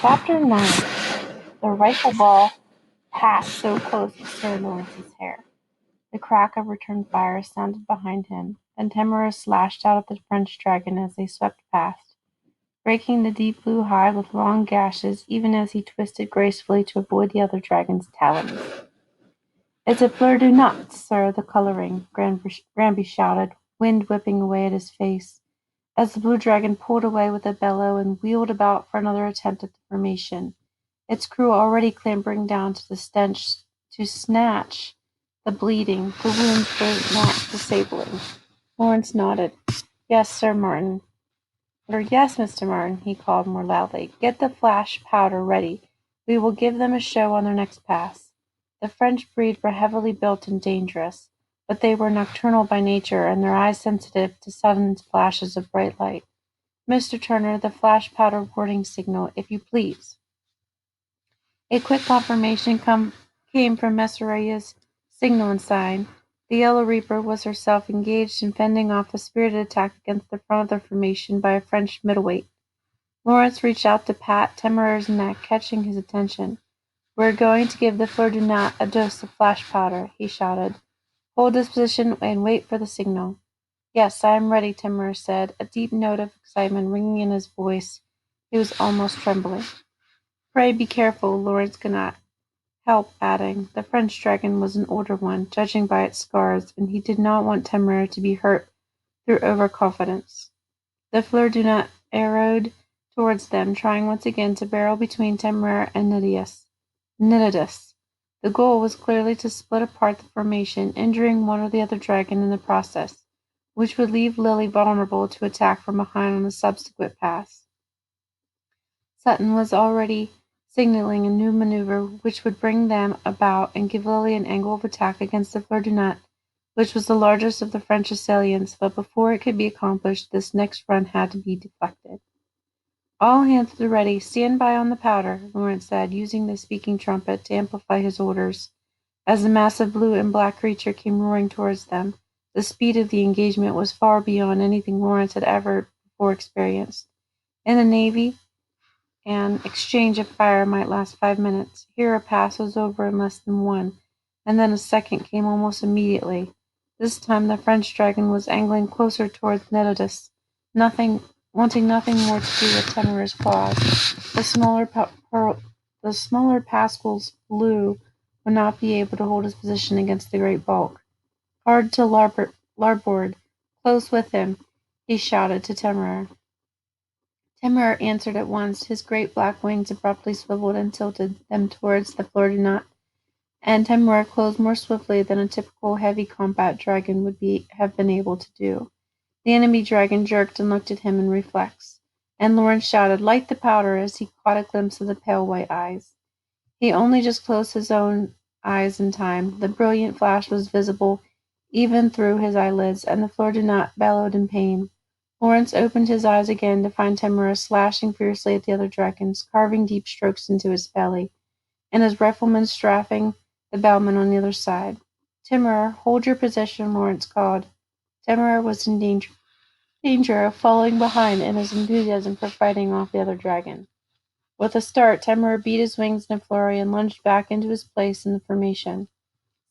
Chapter 9. The rifle ball passed so close to Sir Lawrence's hair. The crack of return fire sounded behind him, then Timorous slashed out at the French dragon as they swept past, breaking the deep blue hide with long gashes even as he twisted gracefully to avoid the other dragon's talons. "It's a fleur de noix, sir, the colouring," Granby shouted, wind whipping away at his face, as the blue dragon pulled away with a bellow and wheeled about for another attempt at the formation, its crew already clambering down to the stench to snatch the bleeding. The wounds were not disabling. Lawrence nodded. "Yes, Sir Martin." Or "Yes, Mr. Martin," he called more loudly. "Get the flash powder ready. We will give them a show on their next pass." The French breed were heavily built and dangerous, but they were nocturnal by nature and their eyes sensitive to sudden flashes of bright light. "Mr. Turner, the flash powder warning signal, if you please." A quick confirmation came from Messeria's signal sign. The Yellow Reaper was herself engaged in fending off a spirited attack against the front of the formation by a French middleweight. Lawrence reached out to pat Temeraire's neck, catching his attention. "We're going to give the fleur de noix a dose of flash powder," he shouted. "Hold this position and wait for the signal." "Yes, I am ready," Temeraire said, a deep note of excitement ringing in his voice. He was almost trembling. "Pray be careful," Lawrence could not help adding. The French dragon was an older one, judging by its scars, and he did not want Temeraire to be hurt through overconfidence. The fleur de noix arrowed towards them, trying once again to barrel between Temeraire and Nitidus. The goal was clearly to split apart the formation, injuring one or the other dragon in the process, which would leave Lily vulnerable to attack from behind on the subsequent pass. Sutton was already signaling a new maneuver which would bring them about and give Lily an angle of attack against the fleur de noix, which was the largest of the French assailants, but before it could be accomplished this next run had to be deflected. "All hands at the ready. Stand by on the powder," Lawrence said, using the speaking trumpet to amplify his orders. As the massive blue and black creature came roaring towards them, the speed of the engagement was far beyond anything Lawrence had ever before experienced. In the Navy, an exchange of fire might last 5 minutes. Here a pass was over in less than one, and then a second came almost immediately. This time the French dragon was angling closer towards Nitidus, wanting nothing more to do with Temeraire's claws. The smaller Pascal's blue would not be able to hold his position against the great bulk. "Hard to larboard, close with him," he shouted to Temeraire. Temeraire answered at once. His great black wings abruptly swiveled and tilted them towards the fleur de noix, and Temeraire closed more swiftly than a typical heavy combat dragon would have been able to do. The enemy dragon jerked and looked at him in reflex, and Lawrence shouted, "Light the powder," as he caught a glimpse of the pale white eyes. He only just closed his own eyes in time. The brilliant flash was visible even through his eyelids, and the fleur de noix bellowed in pain. Lawrence opened his eyes again to find Temeraire slashing fiercely at the other dragons, carving deep strokes into his belly, and his rifleman strafing the bellman on the other side. "Temeraire, hold your position," Lawrence called. Temeraire was in danger of falling behind in his enthusiasm for fighting off the other dragon. With a start, Temeraire beat his wings in a flurry and lunged back into his place in the formation.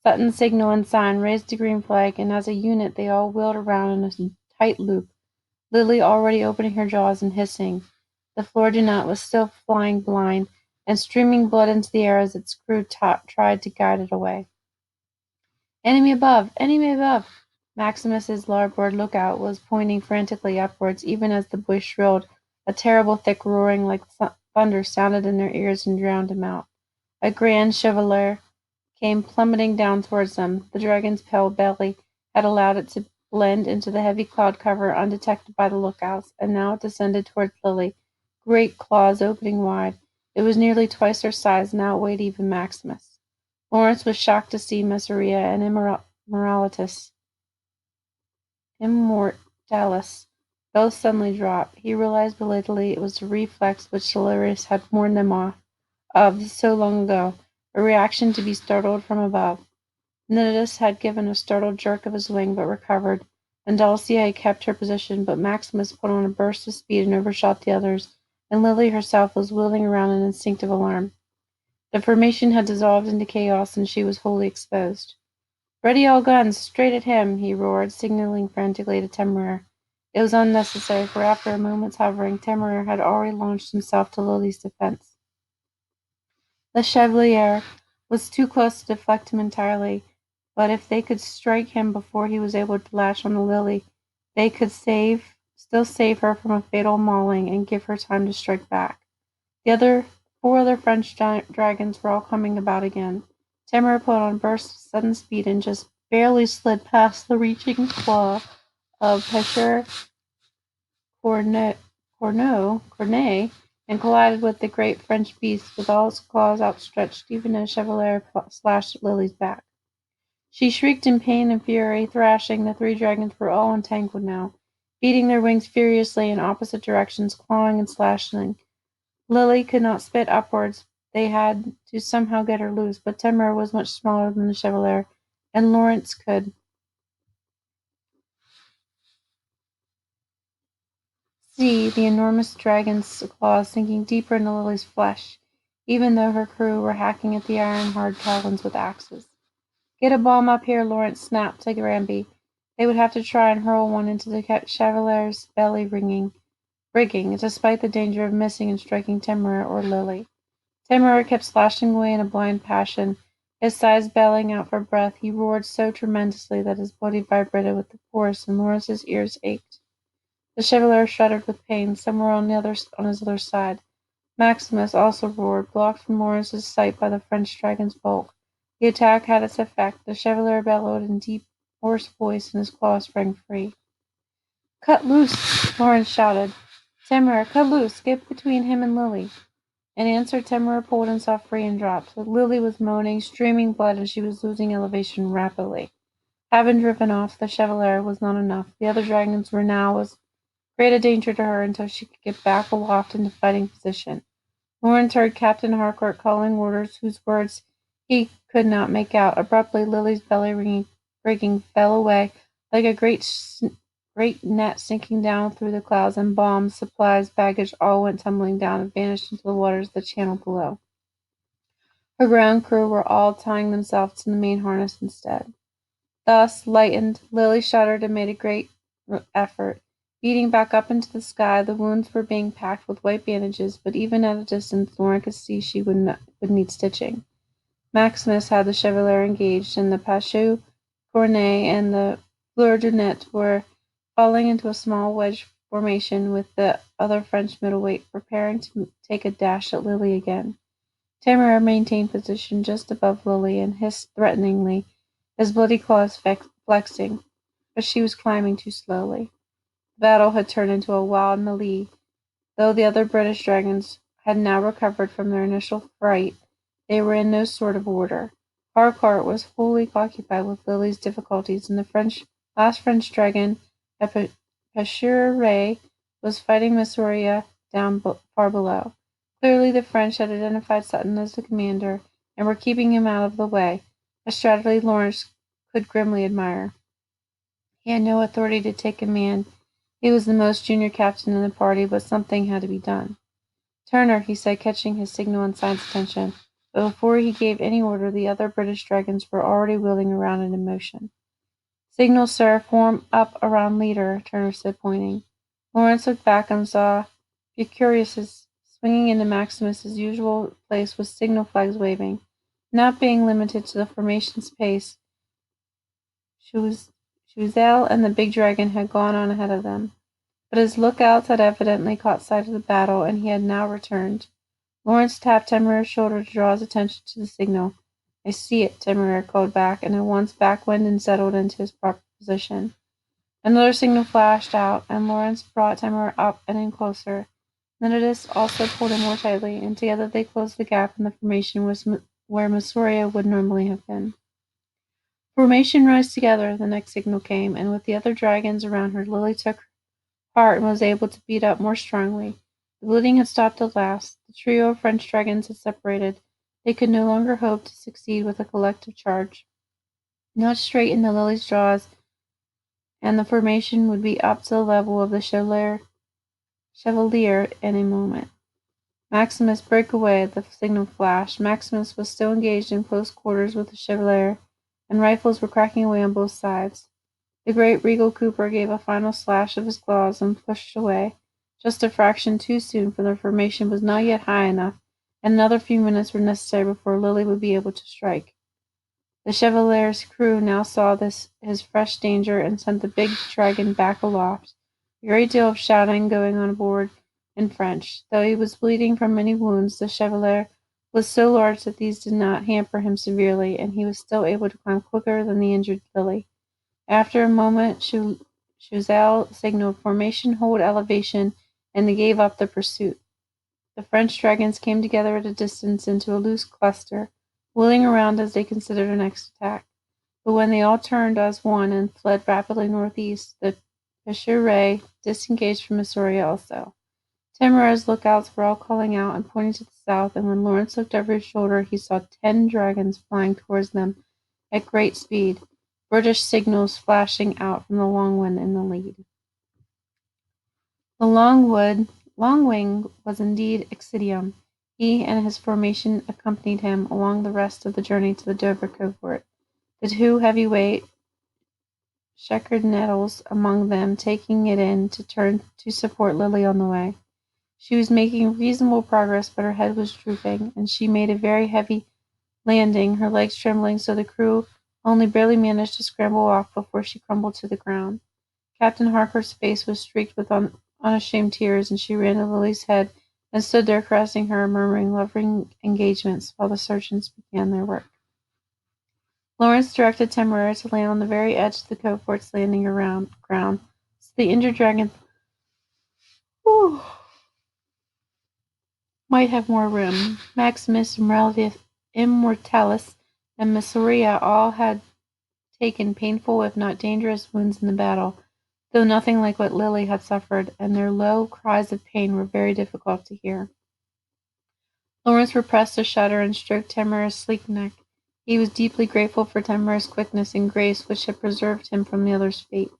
Sutton's signal and sign raised the green flag, and as a unit they all wheeled around in a tight loop, Lily already opening her jaws and hissing. The fleur de noix was still flying blind and streaming blood into the air as its crew tried to guide it away. "Enemy above! Enemy above!" Maximus's larboard lookout was pointing frantically upwards even as the boy shrilled. A terrible thick roaring like thunder sounded in their ears and drowned him out. A grand chevalier came plummeting down towards them. The dragon's pale belly had allowed it to blend into the heavy cloud cover undetected by the lookouts, and now it descended towards Lily, great claws opening wide. It was nearly twice her size and outweighed even Maximus. Lawrence was shocked to see Messeria and Immortalis both suddenly drop. He realized belatedly it was the reflex which Delirious had warned them of so long ago, a reaction to be startled from above. Nitidus had given a startled jerk of his wing, but recovered, and Dulcie had kept her position, but Maximus put on a burst of speed and overshot the others, and Lily herself was wheeling around in instinctive alarm. The formation had dissolved into chaos, and she was wholly exposed. "Ready all guns, straight at him!" he roared, signaling frantically to Temeraire. It was unnecessary, for after a moment's hovering, Temeraire had already launched himself to Lily's defense. The Chevalier was too close to deflect him entirely, but if they could strike him before he was able to latch on to Lily, they could still save her from a fatal mauling and give her time to strike back. Four other French dragons were all coming about again. Temeraire put on a burst of sudden speed and just barely slid past the reaching claw of Pêcheur Corneille and collided with the great French beast with all its claws outstretched, even as Chevalier slashed at Lily's back. She shrieked in pain and fury, thrashing. The three dragons were all entangled now, beating their wings furiously in opposite directions, clawing and slashing. Lily could not spit upwards. They had to somehow get her loose, but Temeraire was much smaller than the Chevalier, and Lawrence could see the enormous dragon's claws sinking deeper into Lily's flesh, even though her crew were hacking at the iron-hard talons with axes. "Get a bomb up here," Lawrence snapped to Granby. They would have to try and hurl one into the Chevalier's belly rigging, despite the danger of missing and striking Temeraire or Lily. Temeraire kept slashing away in a blind passion, his sides belling out for breath. He roared so tremendously that his body vibrated with the force, and Lawrence's ears ached. The Chevalier shuddered with pain. Somewhere on his other side, Maximus also roared, blocked from Lawrence's sight by the French dragon's bulk. The attack had its effect. The Chevalier bellowed in deep, hoarse voice, and his claws sprang free. "Cut loose!" Lawrence shouted. "Temeraire, cut loose! Get between him and Lily!" In answer, Temeraire pulled himself free and dropped. Lily was moaning, streaming blood, and she was losing elevation rapidly. Having driven off the Chevalier was not enough. The other dragons were now as great a danger to her until she could get back aloft into fighting position. Lawrence heard Captain Harcourt calling orders whose words he could not make out. Abruptly, Lily's belly rigging fell away like a great net sinking down through the clouds, and bombs, supplies, baggage all went tumbling down and vanished into the waters of the channel below. Her ground crew were all tying themselves to the main harness instead. Thus lightened, Lily shuddered and made a great effort. Beating back up into the sky, the wounds were being packed with white bandages, but even at a distance Lauren could see she would need stitching. Maximus had the Chevalier engaged, and the Pêcheur Corneille and the Fleur de Net were falling into a small wedge formation with the other French middleweight, preparing to take a dash at Lily again. Temeraire maintained position just above Lily and hissed threateningly, his bloody claws flexing, but she was climbing too slowly. The battle had turned into a wild melee. Though the other British dragons had now recovered from their initial fright, they were in no sort of order. Harcourt was wholly occupied with Lily's difficulties, and the last French dragon, Pêcheur was fighting Massoria down far below. Clearly the French had identified Sutton as the commander, and were keeping him out of the way, a strategy Lawrence could grimly admire. He had no authority to take command. He was the most junior captain in the party, but something had to be done. "Turner," he said, catching his signal and sign's attention, but before he gave any order the other British dragons were already wheeling around and in motion. "Signal, sir, form up around leader," Turner said, pointing. Lawrence looked back and saw Bucurus swinging into Maximus's usual place with signal flags waving. Not being limited to the formation's pace, Choiseul and the big dragon had gone on ahead of them. But his lookouts had evidently caught sight of the battle, and he had now returned. Lawrence tapped Temeraire's shoulder to draw his attention to the signal. "I see it," Temeraire called back, and at once backwind and settled into his proper position. Another signal flashed out, and Lawrence brought Temeraire up and in closer. Leonidas also pulled in more tightly, and together they closed the gap in the formation where Massoria would normally have been. "Formation, rise together," the next signal came, and with the other dragons around her, Lily took heart and was able to beat up more strongly. The bleeding had stopped at last. The trio of French dragons had separated. They could no longer hope to succeed with a collective charge. Not straight into Lily's jaws, and the formation would be up to the level of the Chevalier in a moment. Maximus, break away! The signal flashed. Maximus was still engaged in close quarters with the Chevalier, and rifles were cracking away on both sides. The great regal Cooper gave a final slash of his claws and pushed away, just a fraction too soon, for the formation was not yet high enough, and another few minutes were necessary before Lily would be able to strike. The Chevalier's crew now saw his fresh danger and sent the big dragon back aloft. A great deal of shouting going on aboard in French. Though he was bleeding from many wounds, the Chevalier was so large that these did not hamper him severely, and he was still able to climb quicker than the injured Lily. After a moment, Choiseul signaled formation, hold, elevation, and they gave up the pursuit. The French dragons came together at a distance into a loose cluster, wheeling around as they considered a next attack. But when they all turned as one and fled rapidly northeast, the Pecheur disengaged from Isauria also. Temera's lookouts were all calling out and pointing to the south, and when Lawrence looked over his shoulder, he saw 10 dragons flying towards them at great speed, British signals flashing out from the Longwing in the lead. The Longwing was indeed Excidium. He and his formation accompanied him along the rest of the journey to the Dover covert, the two heavyweight checkered nettles among them taking it in to turn to support Lily on the way. She was making reasonable progress, but her head was drooping, and she made a very heavy landing, her legs trembling so the crew only barely managed to scramble off before she crumbled to the ground. Captain Harker's face was streaked with unashamed tears, and she ran to Lily's head and stood there caressing her, murmuring loving engagements while the surgeons began their work. Lawrence directed Temeraire to land on the very edge of the covert's landing ground, so the injured dragon might have more room. Maximus, Immortalis, and Missoria all had taken painful, if not dangerous, wounds in the battle, though nothing like what Lily had suffered, and their low cries of pain were very difficult to hear. Lawrence repressed a shudder and stroked Temeraire's sleek neck. He was deeply grateful for Temeraire's quickness and grace, which had preserved him from the other's fate.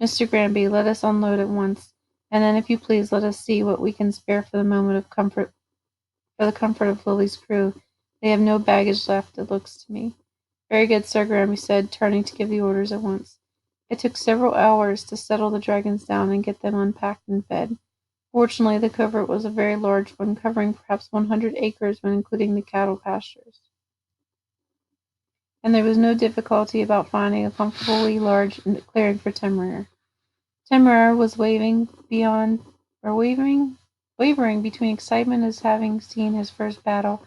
Mr. Granby, let us unload at once, and then, if you please, let us see what we can spare for the moment of comfort, for the comfort of Lily's crew. They have no baggage left, it looks to me. Very good, Sir Granby said, turning to give the orders at once. It took several hours to settle the dragons down and get them unpacked and fed. Fortunately, the covert was a very large one, covering perhaps 100 acres when including the cattle pastures. And there was no difficulty about finding a comfortably large clearing for Temeraire. Temeraire was wavering between excitement as having seen his first battle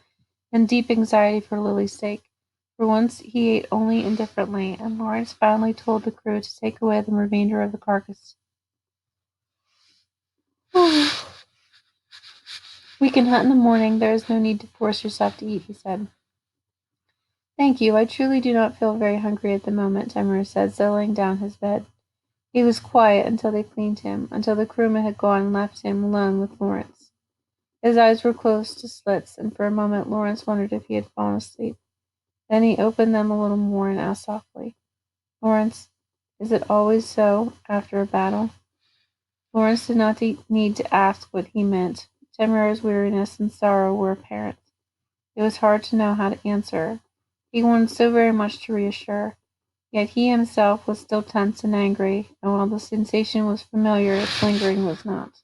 and deep anxiety for Lily's sake. For once he ate only indifferently, and Lawrence finally told the crew to take away the remainder of the carcass. We can hunt in the morning. There is no need to force yourself to eat, he said. Thank you. I truly do not feel very hungry at the moment, Temeraire said, settling down his bed. He was quiet until they cleaned him, until the crewmen had gone and left him alone with Lawrence. His eyes were closed to slits, and for a moment Lawrence wondered if he had fallen asleep. Then he opened them a little more and asked softly, Lawrence, is it always so after a battle? Lawrence did not need to ask what he meant. Temeraire's weariness and sorrow were apparent. It was hard to know how to answer. He wanted so very much to reassure. Yet he himself was still tense and angry, and while the sensation was familiar, its lingering was not.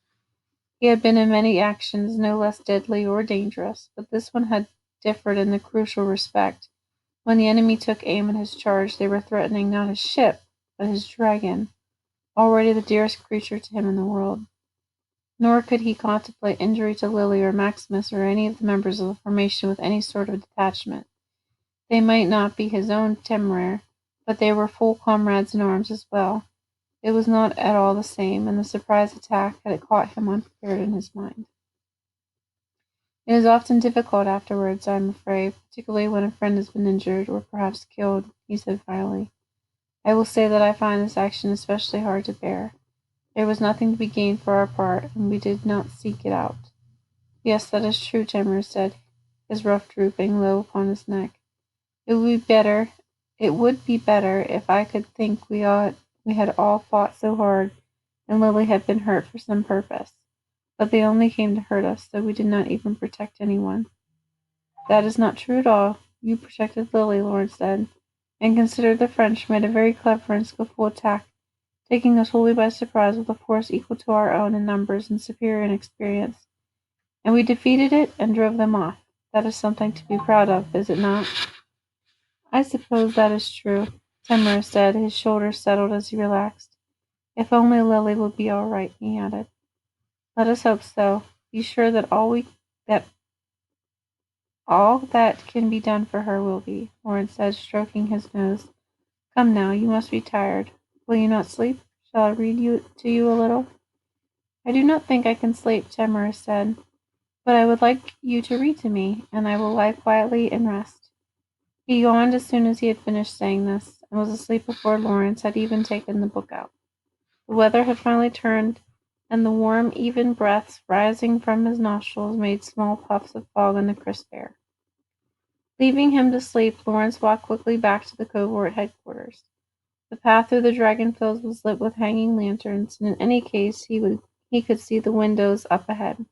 He had been in many actions no less deadly or dangerous, but this one had differed in the crucial respect. When the enemy took aim at his charge, they were threatening not his ship, but his dragon, already the dearest creature to him in the world. Nor could he contemplate injury to Lily or Maximus or any of the members of the formation with any sort of detachment. They might not be his own Temeraire, but they were full comrades in arms as well. It was not at all the same, and the surprise attack had caught him unprepared in his mind. It is often difficult afterwards, I am afraid, particularly when a friend has been injured or perhaps killed, he said finally. I will say that I find this action especially hard to bear. There was nothing to be gained for our part, and we did not seek it out. Yes, that is true, Temeraire said, his ruff drooping low upon his neck. It would be better if I could think we had all fought so hard, and Lily had been hurt for some purpose. but they only came to hurt us, though we did not even protect anyone." "That is not true at all. You protected Lily," Lawrence said, "and considered the French made a very clever and skilful attack, taking us wholly by surprise with a force equal to our own in numbers and superior in experience. And we defeated it and drove them off. That is something to be proud of, is it not?" "I suppose that is true," Timorous said, his shoulders settled as he relaxed. "If only Lily will be all right," he added. "Let us hope so. Be sure that all that can be done for her will be," Lawrence said, stroking his nose. "Come now, you must be tired. Will you not sleep? Shall I read to you a little?" "I do not think I can sleep," Timorous said, "but I would like you to read to me, and I will lie quietly and rest." He yawned as soon as he had finished saying this, and was asleep before Lawrence had even taken the book out. The weather had finally turned, and the warm, even breaths rising from his nostrils made small puffs of fog in the crisp air. Leaving him to sleep, Lawrence walked quickly back to the covert headquarters. The path through the dragon fields was lit with hanging lanterns, and in any case he could see the windows up ahead.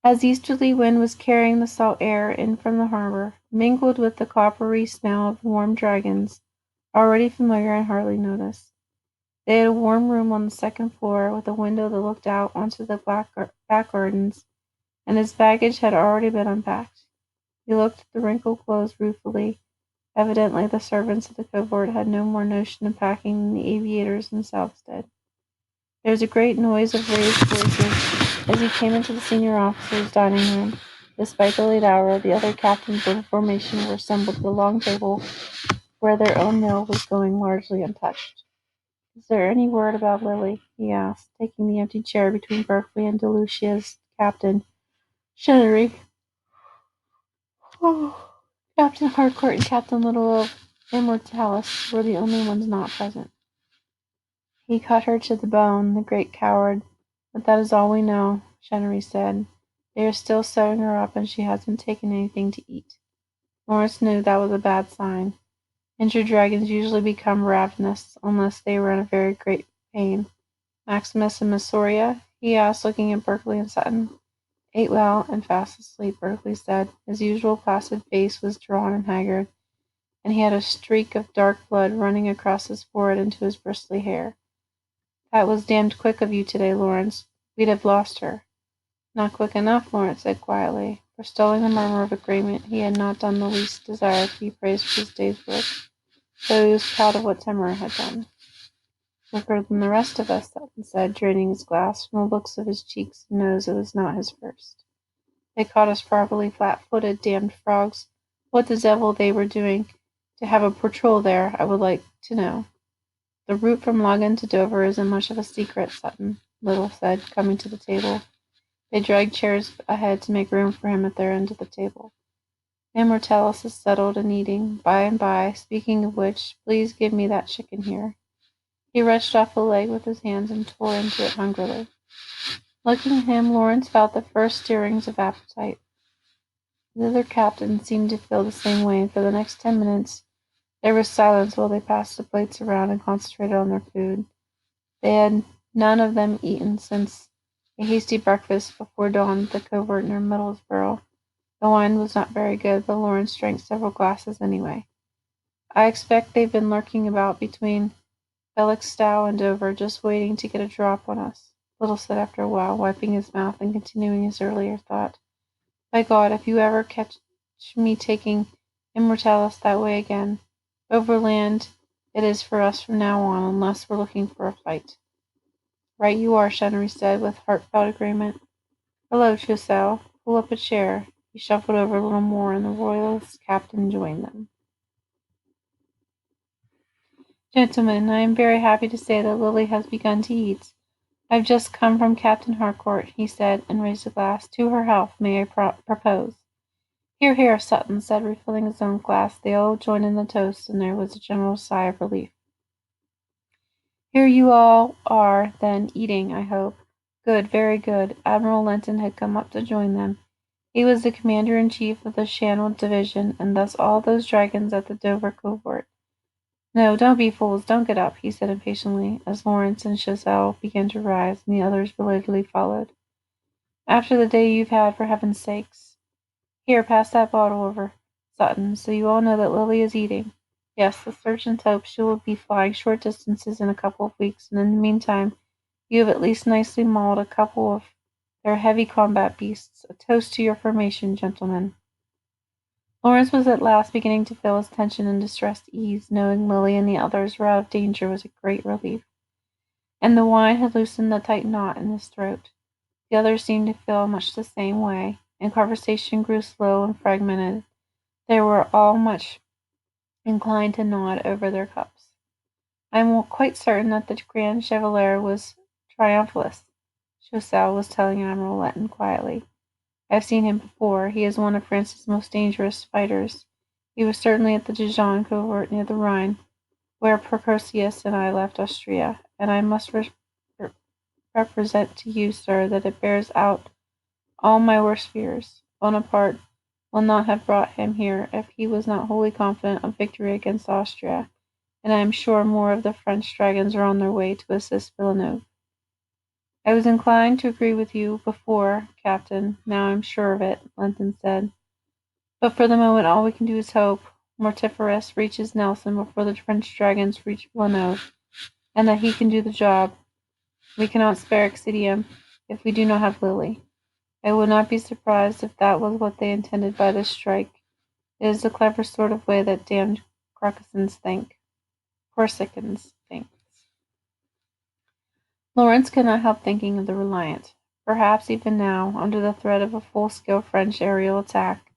As easterly wind was carrying the salt air in from the harbor, mingled with the coppery smell of warm dragons, already familiar and hardly noticed. They had a warm room on the second floor, with a window that looked out onto the back gardens, and his baggage had already been unpacked. He looked at the wrinkled clothes ruefully. Evidently the servants of the covert had no more notion of packing than the aviators themselves did. There was a great noise of raised voices as he came into the senior officer's dining room. Despite the late hour, the other captains of the formation were assembled at the long table where their own meal was going largely untouched. "Is there any word about Lily?" he asked, taking the empty chair between Berkeley and DeLucia's Captain Shettery. Oh. Captain Harcourt and Captain Little of Immortalis were the only ones not present. "He cut her to the bone, the great coward. But that is all we know," Shettery said. "They are still sewing her up, and she hasn't taken anything to eat." Lawrence knew that was a bad sign. Injured dragons usually become ravenous, unless they were in a very great pain. "Maximus and Miss Soria?" he asked, looking at Berkeley and Sutton. "Ate well, and fast asleep," Berkeley said. His usual placid face was drawn and haggard, and he had a streak of dark blood running across his forehead into his bristly hair. "That was damned quick of you today, Lawrence. We'd have lost her." "Not quick enough," Lawrence said quietly. Forestalling a murmur of agreement, he had not the least desire to be praised for his day's work, though he was proud of what Timur had done. "Quicker than the rest of us," Sutton said, draining his glass. From the looks of his cheeks and nose, it was not his first. "They caught us properly flat-footed, damned frogs. What the devil they were doing to have a patrol there, I would like to know." "The route from Laggan to Dover isn't much of a secret," Sutton Little said, coming to the table. They dragged chairs ahead to make room for him at their end of the table. "Immortalis is settled and eating, by and by. Speaking of which, please give me that chicken here." He wrenched off a leg with his hands and tore into it hungrily. Looking at him, Lawrence felt the first stirrings of appetite. The other captains seemed to feel the same way, and for the next 10 minutes there was silence while they passed the plates around and concentrated on their food. They had none of them eaten since a hasty breakfast before dawn at the covert near Middlesbrough. The wine was not very good, but Lawrence drank several glasses anyway. "I expect they've been lurking about between Felixstowe and Dover, just waiting to get a drop on us," Little said after a while, wiping his mouth and continuing his earlier thought. "By God, if you ever catch me taking Immortalis that way again, overland it is for us from now on, unless we're looking for a fight." "Right you are," Shenry said, with heartfelt agreement. "Hello, Chousel. Pull up a chair." He shuffled over a little more, and the royalist captain joined them. "Gentlemen, I am very happy to say that Lily has begun to eat. I've just come from Captain Harcourt," he said, and raised a glass. "To her health, may I propose?" "Hear, hear," Sutton said, refilling his own glass. They all joined in the toast, and there was a general sigh of relief. "Here you all are, then, eating, I hope. Good, very good." Admiral Lenton had come up to join them. He was the commander-in-chief of the Channel Division, and thus all those dragons at the Dover covert. No, don't be fools, don't get up, he said impatiently, as Lawrence and Giselle began to rise, and the others belatedly followed. After the day you've had, for heaven's sakes. Here, pass that bottle over, Sutton, so you all know that Lily is eating. Yes, the surgeons hope she will be flying short distances in a couple of weeks, and in the meantime, you have at least nicely mauled a couple of their heavy combat beasts. A toast to your formation, gentlemen. Lawrence was at last beginning to feel his tension and distressed ease. Knowing Lily and the others were out of danger was a great relief, and the wine had loosened the tight knot in his throat. The others seemed to feel much the same way, and conversation grew slow and fragmented. They were all much inclined to nod over their cups. I am quite certain that the Grand Chevalier was triumphalist, Choiseul was telling Admiral Letton quietly. I have seen him before. He is one of France's most dangerous fighters. He was certainly at the Dijon covert near the Rhine, where Procosius and I left Austria, and I must represent to you, sir, that it bears out all my worst fears. Bonaparte will not have brought him here if he was not wholly confident of victory against Austria, and I am sure more of the French dragons are on their way to assist Villeneuve. I was inclined to agree with you before, Captain. Now I'm sure of it, Linton said. But for the moment all we can do is hope Mortiferous reaches Nelson before the French dragons reach Villeneuve, and that he can do the job. We cannot spare Excidium if we do not have Lily. I would not be surprised if that was what they intended by this strike. It is the clever sort of way that damned Corsicans think. Lawrence could not help thinking of the Reliant. Perhaps even now, under the threat of a full-scale French aerial attack,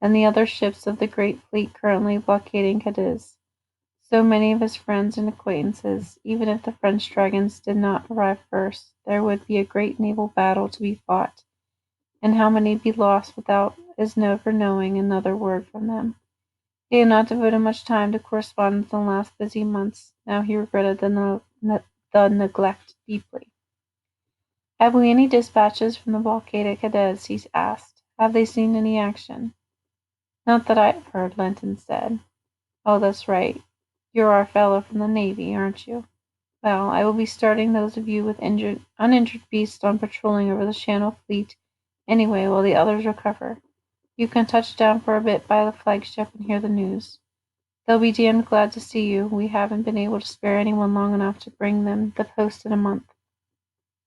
and the other ships of the great fleet currently blockading Cadiz, so many of his friends and acquaintances, even if the French dragons did not arrive first, there would be a great naval battle to be fought, and how many be lost without his never knowing another word from them. He had not devoted much time to correspondence in the last busy months. Now he regretted the neglect deeply. "Have we any dispatches from the blockade at Cadiz?" he asked. "Have they seen any action?" "Not that I've heard," Linton said. "Oh, that's right. You're our fellow from the Navy, aren't you? Well, I will be starting those of you with uninjured beasts on patrolling over the Channel Fleet anyway while the others recover. You can touch down for a bit by the flagship and hear the news. They'll be damned glad to see you. We haven't been able to spare anyone long enough to bring them the post in a month."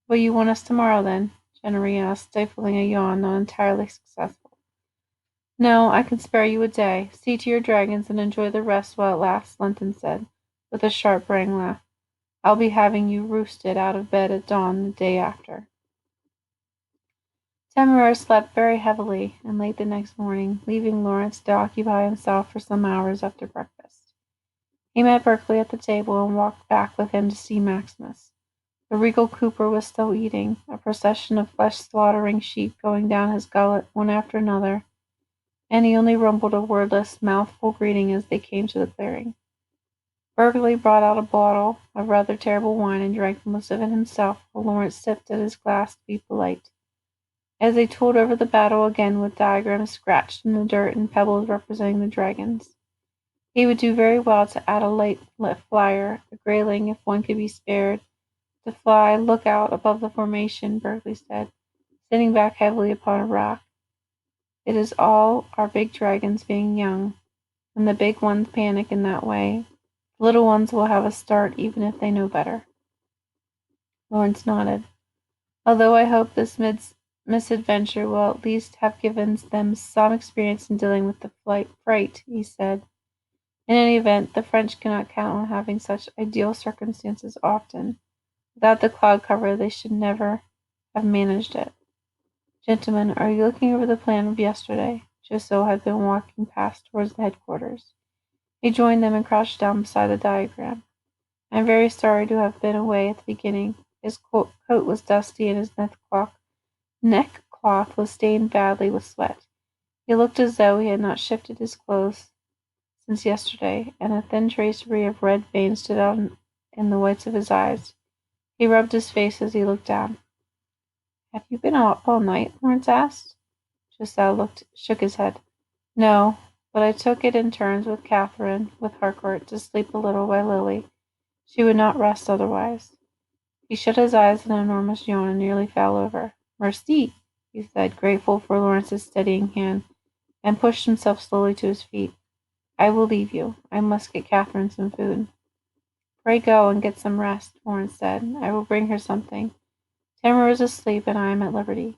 "Will you want us tomorrow, then?" Jennery asked, stifling a yawn, not entirely successful. "No, I can spare you a day. See to your dragons and enjoy the rest while it lasts," Linton said, with a sharp brang laugh. "I'll be having you roosted out of bed at dawn the day after." Temeraire slept very heavily, and late the next morning, leaving Lawrence to occupy himself for some hours after breakfast. He met Berkeley at the table and walked back with him to see Maximus. The regal cooper was still eating, a procession of flesh-slaughtering sheep going down his gullet one after another, and he only rumbled a wordless, mouthful greeting as they came to the clearing. Berkeley brought out a bottle of rather terrible wine and drank most of it himself, while Lawrence sipped at his glass to be polite. As they told over the battle again with diagrams scratched in the dirt and pebbles representing the dragons. He would do very well to add a light flyer, a grayling if one could be spared, to fly look out above the formation, Berkeley said, sitting back heavily upon a rock. "It is all our big dragons being young. When the big ones panic in that way, the little ones will have a start even if they know better." Lawrence nodded. "Although I hope this misadventure will at least have given them some experience in dealing with the fright," he said. "In any event, the French cannot count on having such ideal circumstances often. Without the cloud cover they should never have managed it. Gentlemen, are you looking over the plan of yesterday?" Choiseul had been walking past towards the headquarters. He joined them and crouched down beside the diagram. "I am very sorry to have been away at the beginning." His coat was dusty and his neckcloth was stained badly with sweat. He looked as though he had not shifted his clothes since yesterday, and a thin tracery of red veins stood out in the whites of his eyes. He rubbed his face as he looked down. "Have you been up all night?" Lawrence asked. Choiseul shook his head. "No, but I took it in turns with Catherine, with Harcourt, to sleep a little by Lily. She would not rest otherwise. He shut his eyes in an enormous yawn and nearly fell over. Merci, he said, grateful for Lawrence's steadying hand, and pushed himself slowly to his feet. I will leave you. I must get Catherine some food. Pray go and get some rest, Lawrence said. I will bring her something. Tamara is asleep and I am at liberty.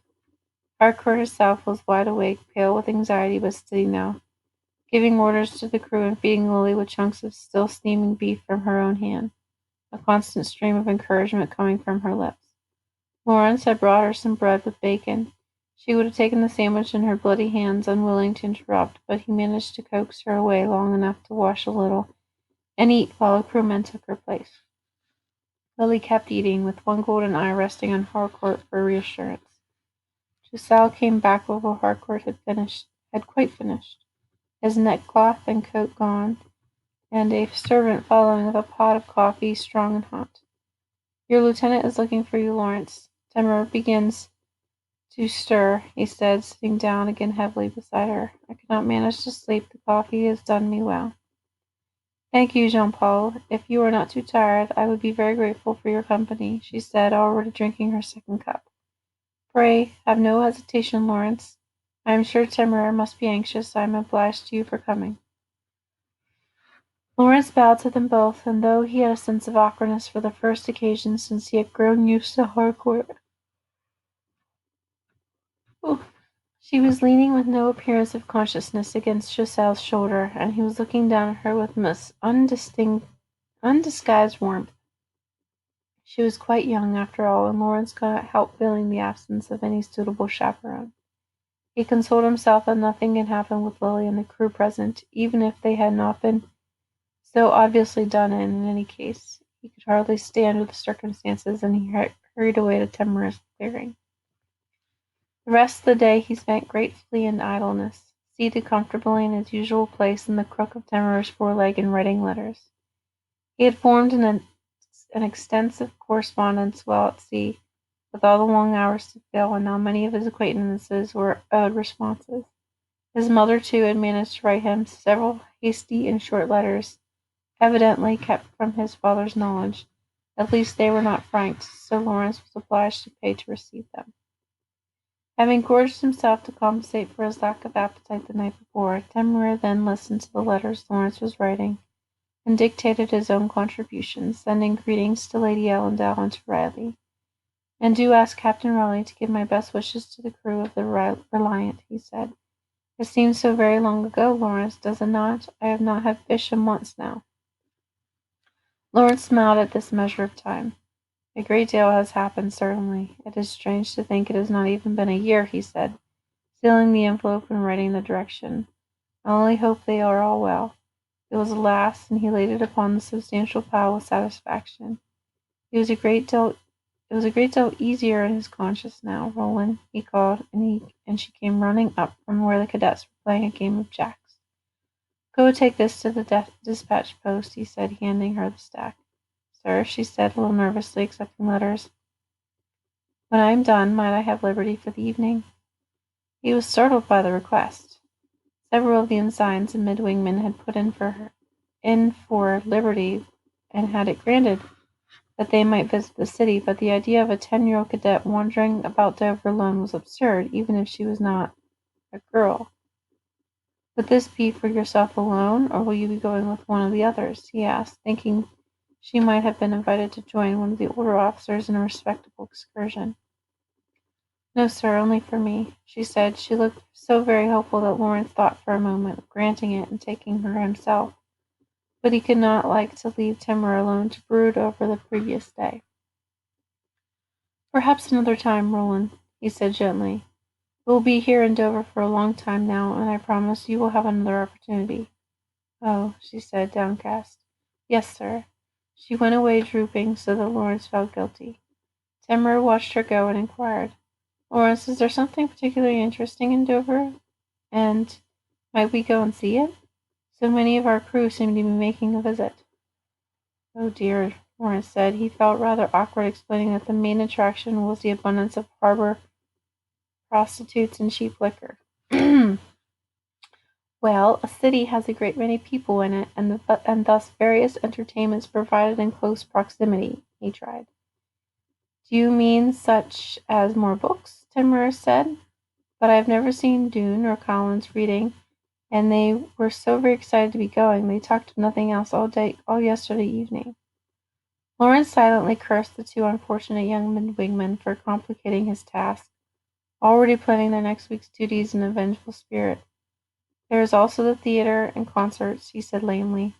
Harcourt herself was wide awake, pale with anxiety, but steady now, giving orders to the crew and feeding Lily with chunks of still steaming beef from her own hand, a constant stream of encouragement coming from her lips. Lawrence had brought her some bread with bacon. She would have taken the sandwich in her bloody hands, unwilling to interrupt, but he managed to coax her away long enough to wash a little and eat while a crewman took her place. Lily kept eating, with one golden eye resting on Harcourt for reassurance. Giselle came back before Harcourt had quite finished, his neckcloth and coat gone, and a servant following with a pot of coffee, strong and hot. Your lieutenant is looking for you, Lawrence. Timur begins to stir, he said, sitting down again heavily beside her. I could not manage to sleep. The coffee has done me well. Thank you, Jean-Paul. If you are not too tired, I would be very grateful for your company, she said, already drinking her second cup. Pray, have no hesitation, Lawrence. I am sure Timur must be anxious. I am obliged to you for coming. Lawrence bowed to them both, and though he had a sense of awkwardness for the first occasion since he had grown used to Harcourt, she was leaning with no appearance of consciousness against Giselle's shoulder, and he was looking down at her with undisguised warmth. She was quite young, after all, and Lawrence could not help feeling the absence of any suitable chaperone. He consoled himself that nothing had happened with Lily and the crew present, even if they had not been so obviously done in any case. He could hardly stand with the circumstances, and he hurried away to Timorous clearing. The rest of the day he spent gratefully in idleness, seated comfortably in his usual place in the crook of Timorous foreleg and writing letters. He had formed an extensive correspondence while at sea, with all the long hours to fill, and now many of his acquaintances were owed responses. His mother, too, had managed to write him several hasty and short letters, evidently kept from his father's knowledge. At least they were not franked, so Lawrence was obliged to pay to receive them. Having gorged himself to compensate for his lack of appetite the night before, Timur then listened to the letters Lawrence was writing, and dictated his own contributions, sending greetings to Lady Ellendale and to Riley. And do ask Captain Raleigh to give my best wishes to the crew of the Reliant, he said. It seems so very long ago, Lawrence, does it not? I have not had fish in months now. Lawrence smiled at this measure of time. A great deal has happened, certainly. It is strange to think it has not even been a year, he said, sealing the envelope and writing the direction. I only hope they are all well. It was a last, and he laid it upon the substantial pile with satisfaction. It was a great deal easier in his conscience now. Roland, he called, and she came running up from where the cadets were playing a game of jacks. Go take this to the dispatch post, he said, handing her the stack. Sir, she said, a little nervously, accepting letters. When I am done, might I have liberty for the evening? He was startled by the request. Several of the ensigns and midwingmen had put in for liberty and had it granted that they might visit the city, but the idea of a 10-year-old cadet wandering about Dover alone was absurd, even if she was not a girl. Would this be for yourself alone, or will you be going with one of the others? He asked, thinking she might have been invited to join one of the older officers in a respectable excursion. No, sir, only for me, she said. She looked so very hopeful that Lawrence thought for a moment of granting it and taking her himself, but he could not like to leave Timur alone to brood over the previous day. Perhaps another time, Roland, he said gently. We'll be here in Dover for a long time now, and I promise you will have another opportunity. Oh, she said, downcast. Yes, sir. She went away drooping, so that Lawrence felt guilty. Timur watched her go and inquired, Lawrence, is there something particularly interesting in Dover? And might we go and see it? So many of our crew seem to be making a visit. Oh dear, Lawrence said. He felt rather awkward explaining that the main attraction was the abundance of harbor prostitutes and cheap liquor. Well, a city has a great many people in it, and thus various entertainments provided in close proximity, he tried. Do you mean such as more books? Timorous said. But I have never seen Dune or Collins reading, and they were so very excited to be going, they talked of nothing else all yesterday evening. Lawrence silently cursed the two unfortunate young wingmen for complicating his task, already planning their next week's duties in a vengeful spirit. There is also the theatre and concerts, he said lamely.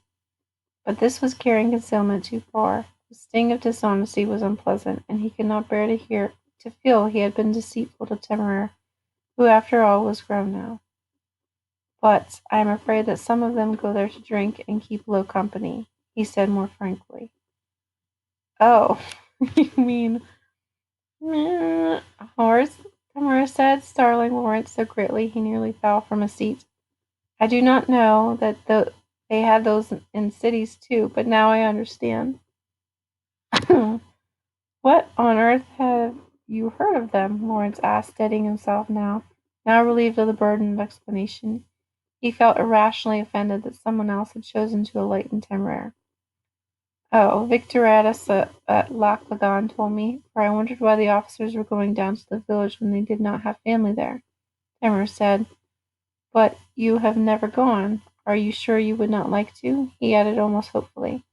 But this was carrying concealment too far. The sting of dishonesty was unpleasant, and he could not bear to feel he had been deceitful to Temeraire, who after all was grown now. But I am afraid that some of them go there to drink and keep low company, he said more frankly. Oh, you mean horse? Tamara said, startling Lawrence so greatly he nearly fell from his seat. I do not know that they had those in cities too, but now I understand. What on earth have you heard of them? Lawrence asked, steadying himself now relieved of the burden of explanation. He felt irrationally offended that someone else had chosen to enlighten Temeraire. Oh, Victorius at Lac Lagan told me, for I wondered why the officers were going down to the village when they did not have family there. Temeraire said, But you have never gone. Are you sure you would not like to? He added almost hopefully.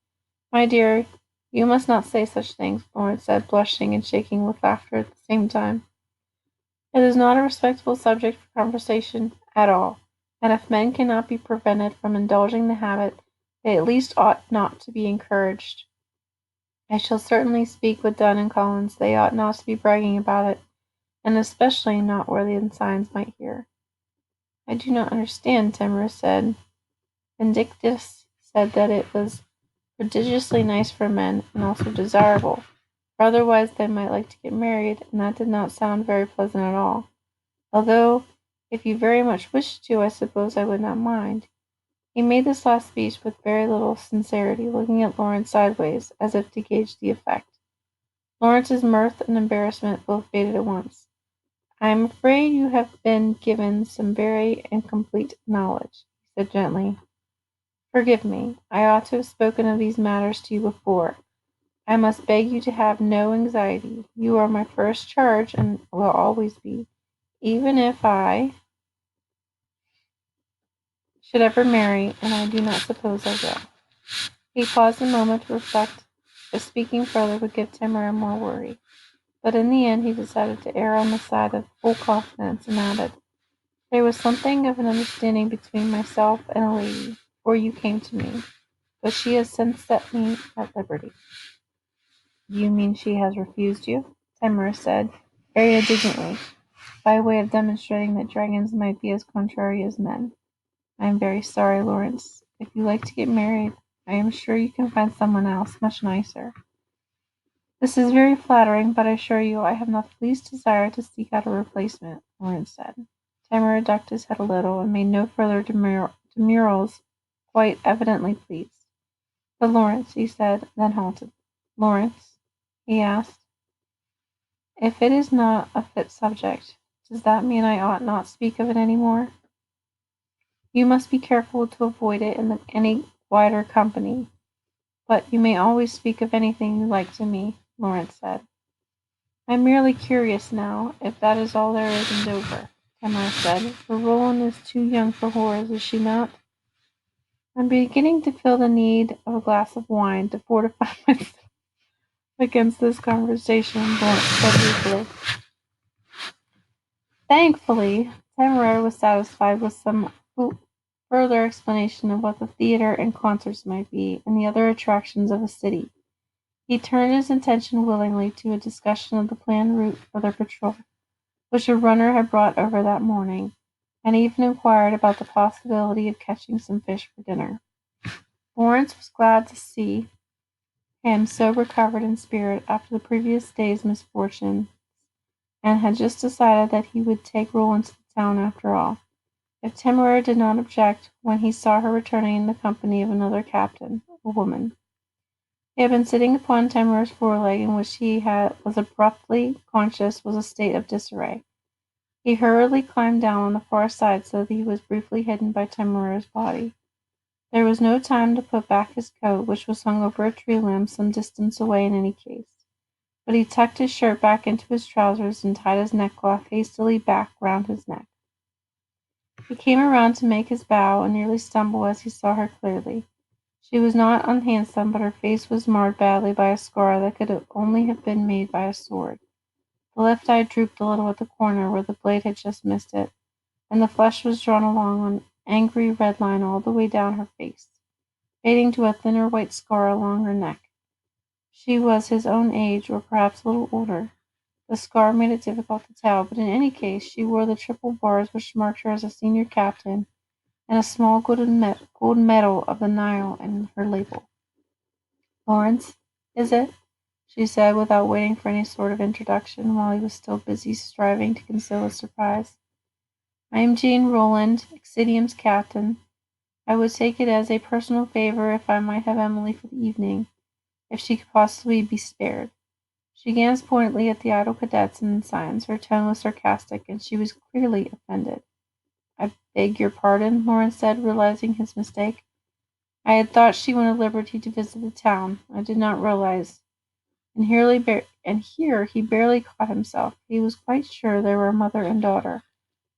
My dear, you must not say such things, Lawrence said, blushing and shaking with laughter at the same time. It is not a respectable subject for conversation at all, and if men cannot be prevented from indulging the habit, they at least ought not to be encouraged. I shall certainly speak with Dunn and Collins. They ought not to be bragging about it, and especially not where the ensigns might hear. I do not understand, Timorous said. Vindictus said that it was prodigiously nice for men, and also desirable, for otherwise they might like to get married, and that did not sound very pleasant at all. Although, if you very much wished to, I suppose I would not mind. He made this last speech with very little sincerity, looking at Lawrence sideways, as if to gauge the effect. Lawrence's mirth and embarrassment both faded at once. I am afraid you have been given some very incomplete knowledge, he said gently. Forgive me. I ought to have spoken of these matters to you before. I must beg you to have no anxiety. You are my first charge and will always be, even if I should ever marry, and I do not suppose I will. He paused a moment to reflect if speaking further would give Temeraire more worry, but in the end he decided to err on the side of full confidence and added, There was something of an understanding between myself and a lady before you came to me, but she has since set me at liberty. Do you mean she has refused you? Temeraire said, very indignantly, by way of demonstrating that dragons might be as contrary as men. I am very sorry, Lawrence. If you like to get married, I am sure you can find someone else much nicer. This is very flattering, but I assure you I have not the least desire to seek out a replacement, Lawrence said. Temeraire ducked his head a little and made no further demurrals, quite evidently pleased. But Lawrence, he said, then halted. Lawrence, he asked, if it is not a fit subject, does that mean I ought not speak of it any more? You must be careful to avoid it in any wider company, but you may always speak of anything you like to me, Lawrence said. I'm merely curious now, if that is all there is in Dover, Tamar said, for Roland is too young for horrors, is she not? I'm beginning to feel the need of a glass of wine to fortify myself against this conversation, Lawrence said ruefully. Thankfully, Temeraire was satisfied with some further explanation of what the theatre and concerts might be, and the other attractions of a city. He turned his attention willingly to a discussion of the planned route for their patrol, which a runner had brought over that morning, and even inquired about the possibility of catching some fish for dinner. Lawrence was glad to see him so recovered in spirit after the previous day's misfortune, and had just decided that he would take Roland to the town after all, if Temeraire did not object when he saw her returning in the company of another captain, a woman. He had been sitting upon Temeraire's foreleg, in which he was abruptly conscious was a state of disarray. He hurriedly climbed down on the far side so that he was briefly hidden by Temura's body. There was no time to put back his coat, which was hung over a tree limb some distance away in any case, but he tucked his shirt back into his trousers and tied his neckcloth hastily back round his neck. He came around to make his bow and nearly stumbled as he saw her clearly. She was not unhandsome, but her face was marred badly by a scar that could only have been made by a sword. The left eye drooped a little at the corner where the blade had just missed it, and the flesh was drawn along an angry red line all the way down her face, fading to a thinner white scar along her neck. She was his own age, or perhaps a little older. The scar made it difficult to tell, but in any case she wore the triple bars which marked her as a senior captain, and a small gold medal of the Nile in her label. "Lawrence, is it?" she said, without waiting for any sort of introduction, while he was still busy striving to conceal his surprise. "I am Jean Rowland, Excidium's captain. I would take it as a personal favor if I might have Emily for the evening, if she could possibly be spared." She glanced pointedly at the idle cadets and ensigns. Her tone was sarcastic, and she was clearly offended. "I beg your pardon," Lawrence said, realizing his mistake. "I had thought she went at liberty to visit the town. I did not realize—" And here he barely caught himself. He was quite sure they were mother and daughter,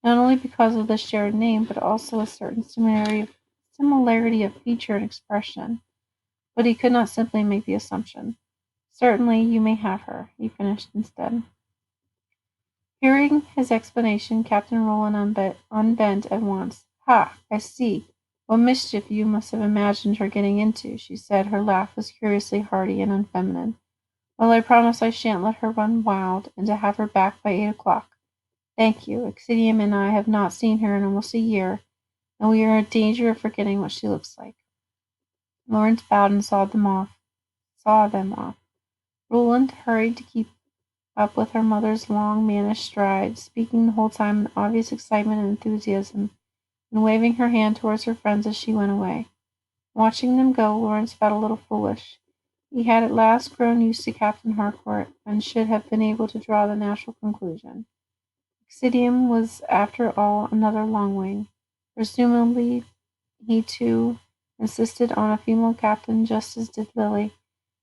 not only because of the shared name, but also a certain similarity of feature and expression. But he could not simply make the assumption. "Certainly, you may have her," he finished instead. Hearing his explanation, Captain Roland unbent at once. "Ha! I see. What mischief you must have imagined her getting into," she said. Her laugh was curiously hearty and unfeminine. "Well, I promise I shan't let her run wild, and to have her back by 8 o'clock. Thank you. Excidium and I have not seen her in almost a year, and we are in danger of forgetting what she looks like." Lawrence bowed and saw them off. Roland hurried to keep up with her mother's long, mannish stride, speaking the whole time in obvious excitement and enthusiasm, and waving her hand towards her friends as she went away. Watching them go, Lawrence felt a little foolish. He had at last grown used to Captain Harcourt, and should have been able to draw the natural conclusion. Excidium was, after all, another Longwing. Presumably he, too, insisted on a female captain just as did Lily,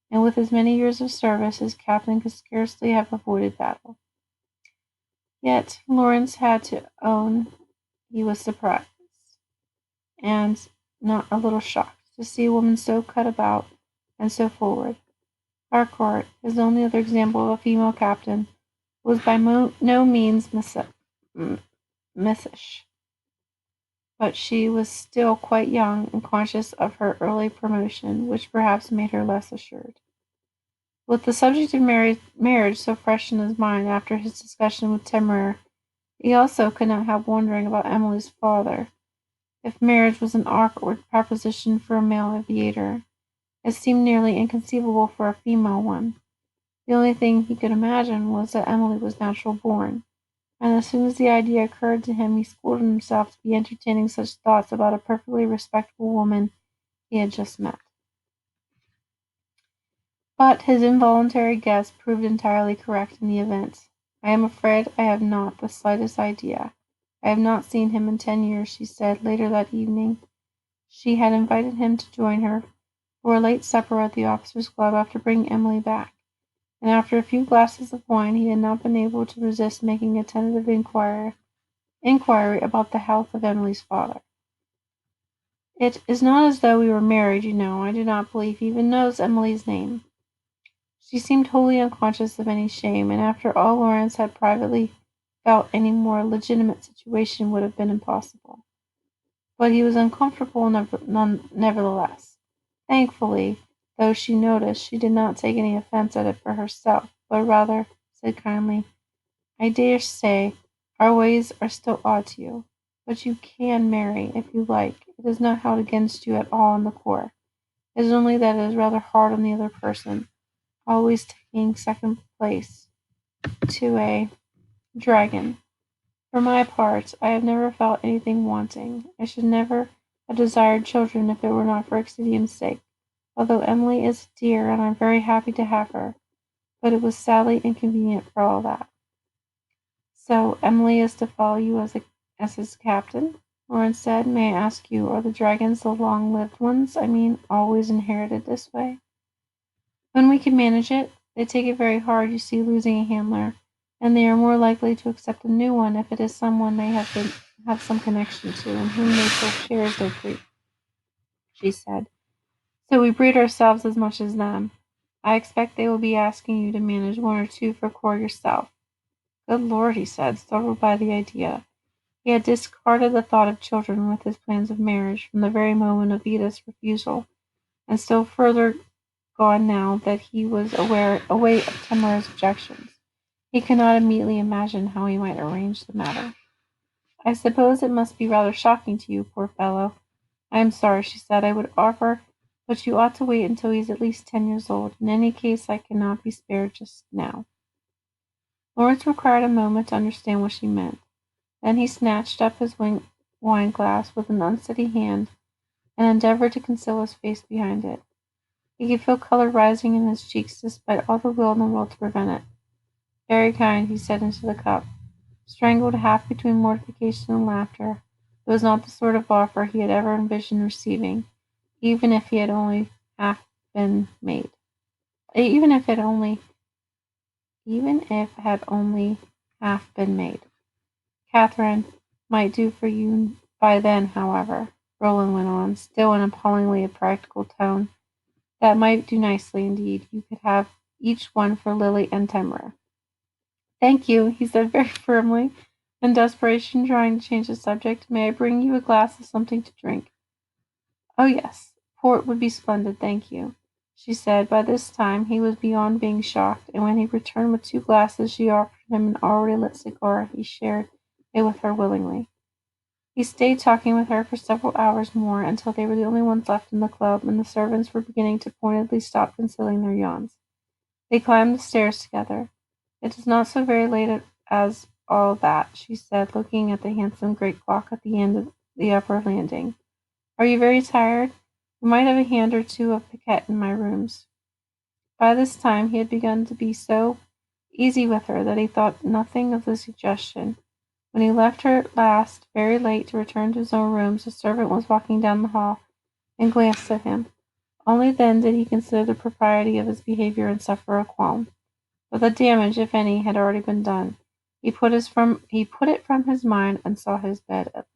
and with his many years of service, his captain could scarcely have avoided battle. Yet Lawrence had to own he was surprised, and not a little shocked, to see a woman so cut about and so forward. Harcourt, his only other example of a female captain, was by no means missish, but she was still quite young and conscious of her early promotion, which perhaps made her less assured. With the subject of marriage so fresh in his mind after his discussion with Temur, he also could not help wondering about Emily's father. If marriage was an awkward proposition for a male aviator, it seemed nearly inconceivable for a female one. The only thing he could imagine was that Emily was natural born, and as soon as the idea occurred to him, he schooled himself to be entertaining such thoughts about a perfectly respectable woman he had just met. But his involuntary guess proved entirely correct in the event. "I am afraid I have not the slightest idea. I have not seen him in 10 years," she said, later that evening. She had invited him to join her for a late supper at the officers' club after bringing Emily back, and after a few glasses of wine he had not been able to resist making a tentative inquiry about the health of Emily's father. "It is not as though we were married, you know. I do not believe he even knows Emily's name." She seemed wholly unconscious of any shame, and after all Lawrence had privately felt any more legitimate situation would have been impossible. But he was uncomfortable nevertheless. Thankfully, though she noticed, she did not take any offence at it for herself, but rather said kindly, "I dare say our ways are still odd to you, but you can marry if you like. It is not held against you at all in the court. It is only that it is rather hard on the other person, always taking second place to a dragon. For my part, I have never felt anything wanting. I should never have desired children if it were not for Excidium's sake, although Emily is a dear and I am very happy to have her, but it was sadly inconvenient for all that." So Emily is to follow you as his captain? Lawrence said. May I ask you, are the dragons the long-lived ones? I mean, always inherited this way? When we can manage it. They take it very hard, you see, losing a handler, and they are more likely to accept a new one if it is someone they have some connection to and whom they feel shares their trait, she said. So we breed ourselves as much as them. I expect they will be asking you to manage one or two for Cor yourself. Good Lord, he said, startled by the idea. He had discarded the thought of children with his plans of marriage from the very moment of Ida's refusal, and still further gone now that he was aware of Tamara's objections. He could not immediately imagine how he might arrange the matter. I suppose it must be rather shocking to you, poor fellow. I am sorry, she said. I would offer, but you ought to wait until he is at least 10 years old. In any case, I cannot be spared just now. Lawrence required a moment to understand what she meant. Then he snatched up his wine glass with an unsteady hand and endeavored to conceal his face behind it. He could feel color rising in his cheeks despite all the will in the world to prevent it. Very kind, he said into the cup. Strangled half between mortification and laughter, it was not the sort of offer he had ever envisioned receiving, even if he had only half been made. Even if it had only half been made. Catherine might do for you by then, however, Roland went on, still in appallingly a practical tone. That might do nicely indeed. You could have each one for Lily and Temra. Thank you, he said very firmly, in desperation trying to change the subject. May I bring you a glass of something to drink? Oh, yes. Port would be splendid, thank you, she said. By this time he was beyond being shocked, and when he returned with 2 glasses she offered him an already lit cigar. He shared it with her willingly. He stayed talking with her for several hours more, until they were the only ones left in the club, and the servants were beginning to pointedly stop concealing their yawns. They climbed the stairs together. It is not so very late as all that, she said, looking at the handsome great clock at the end of the upper landing. Are you very tired? We might have a hand or two of piquet in my rooms. By this time he had begun to be so easy with her that he thought nothing of the suggestion. When he left her at last, very late, to return to his own rooms, a servant was walking down the hall and glanced at him. Only then did he consider the propriety of his behavior and suffer a qualm. But the damage, if any, had already been done. He put it from his mind and saw his bed at